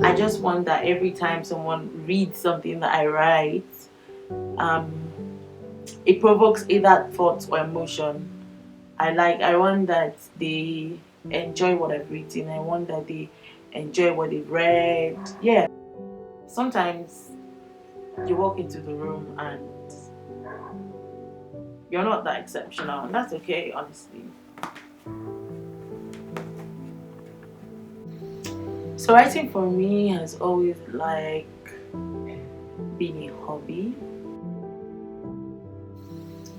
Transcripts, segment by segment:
I just want that every time someone reads something that I write, it provokes either thoughts or emotion. I want that they enjoy what I've written. I want that they enjoy what they've read. Yeah. Sometimes you walk into the room and you're not that exceptional, and that's okay, honestly. So writing for me has always been a hobby,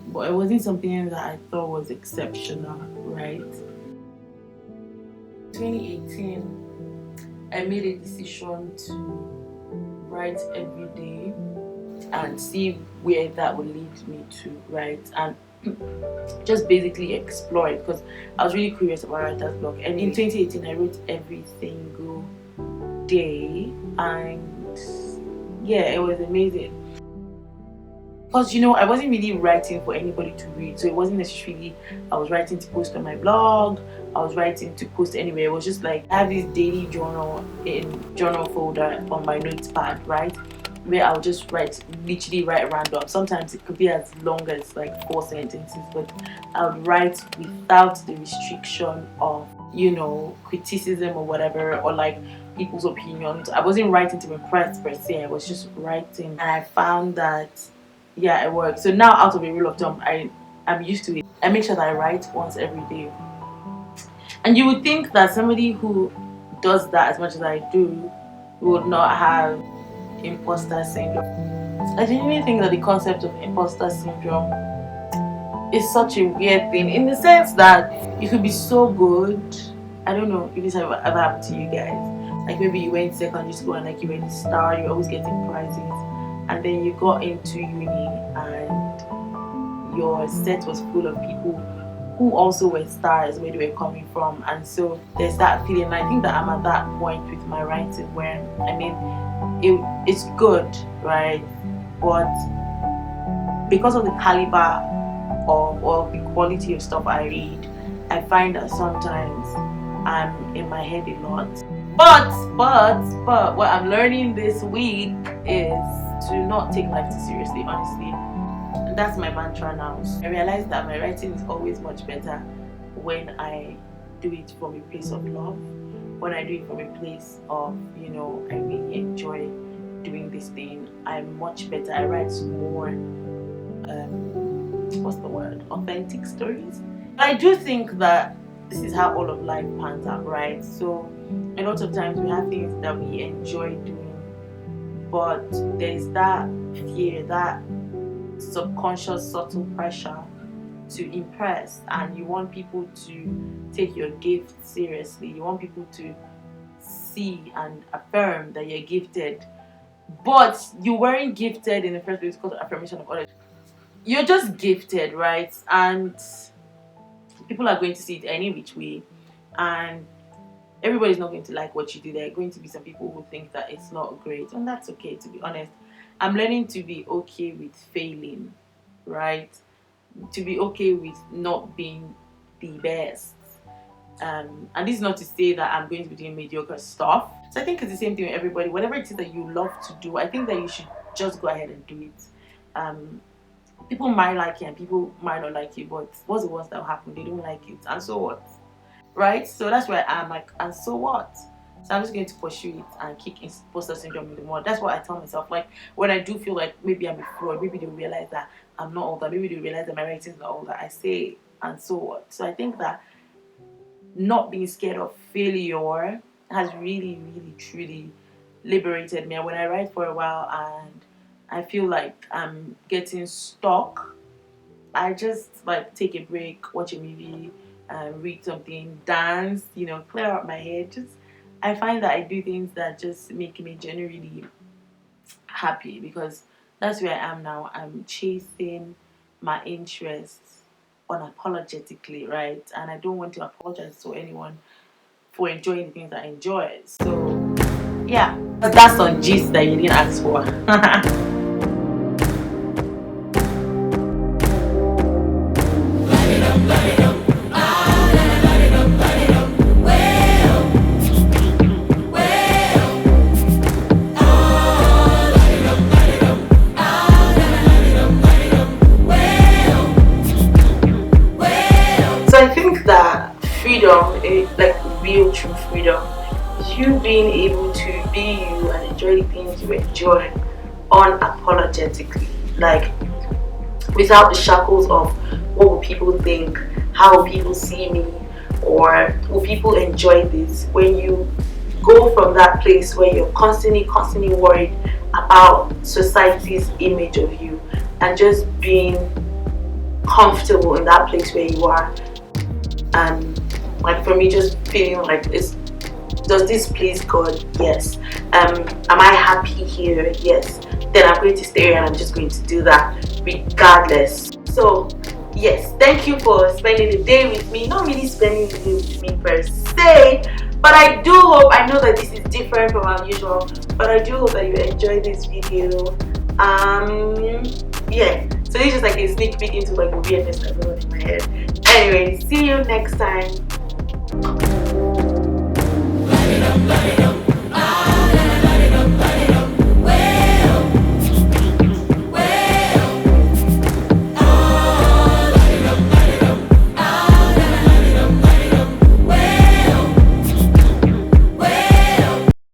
but it wasn't something that I thought was exceptional, right? 2018, I made a decision to write every day and see where that would lead me to, right? And just basically explore it because I was really curious about writer's block. And in 2018, I wrote every single day, and yeah, it was amazing. Because I wasn't really writing for anybody to read, so it wasn't necessarily I was writing to post on my blog, I was writing to post anywhere. It was just like I have this daily journal folder on my notepad, right? Where I'll just literally write random. Sometimes it could be as long as like 4 sentences, but I would write without the restriction of, criticism or whatever, or like people's opinions. I wasn't writing to impress per se, I was just writing. And I found that, yeah, it worked. So now, out of a rule of thumb, I'm used to it. I make sure that I write once every day. And you would think that somebody who does that as much as I do would not have imposter syndrome. I genuinely think that the concept of imposter syndrome is such a weird thing, in the sense that you could be so good. I don't know if this ever happened to you guys. Like maybe you went secondary school and like you were the star, you're always getting prizes, and then you got into uni and your set was full of people who also were stars where they were coming from, and so there's that feeling. And I think that I'm at that point with my writing where it's good, right? But because of the caliber or the quality of stuff I read, I find that sometimes I'm in my head a lot. But what I'm learning this week is to not take life too seriously, honestly. And that's my mantra now. I realize that my writing is always much better when I do it from a place of love, when I do it from a place of, I really enjoy doing this thing. I'm much better. I write more, authentic stories. I do think that this is how all of life pans out, right? So a lot of times we have things that we enjoy doing, but there's that fear, that subconscious subtle pressure to impress, and you want people to take your gift seriously. You want people to see and affirm that you're gifted, but you weren't gifted in the first place because of affirmation of others. You're just gifted, right? And people are going to see it any which way, and everybody's not going to like what you do. There are going to be some people who think that it's not great, and that's okay. To be honest, I'm learning to be okay with failing, right? To be okay with not being the best. And this is not to say that I'm going to be doing mediocre stuff. So I think it's the same thing with everybody. Whatever it is that you love to do, I think that you should just go ahead and do it. People might like you and people might not like you, but what's the worst that will happen? They don't like it, and so what? Right? So that's where I'm like, and so what? So I'm just going to pursue it and kick imposter syndrome in the mud. That's what I tell myself. Like when I do feel like maybe I'm a fraud, maybe they'll realize that I'm not all that, maybe they'll realize that my writing is not all that, I say, and so what? So I think that not being scared of failure has really, really, truly liberated me. And when I write for a while and I feel like I'm getting stuck, I just like take a break, watch a movie, read something, dance, clear out my head. I find that I do things that just make me genuinely happy, because that's where I am now. I'm chasing my interests unapologetically, right? And I don't want to apologize to anyone for enjoying the things I enjoy. So yeah, but that's on gist that you didn't ask for. being able to be you and enjoy the things you enjoy unapologetically, like without the shackles of what will people think, how will people see me, or will people enjoy this. When you go from that place where you're constantly worried about society's image of you and just being comfortable in that place where you are, and like for me, just feeling like it's, does this please God? Yes. Am I happy here? Yes. Then I'm going to stay here and I'm just going to do that regardless. So yes, thank you for spending the day with me. Not really spending the day with me per se, but I do hope, I know that this is different from our usual, but I do hope that you enjoy this video. Yeah, so it's just like a sneak peek into like the weirdness that's going on in my head. Anyway, see you next time.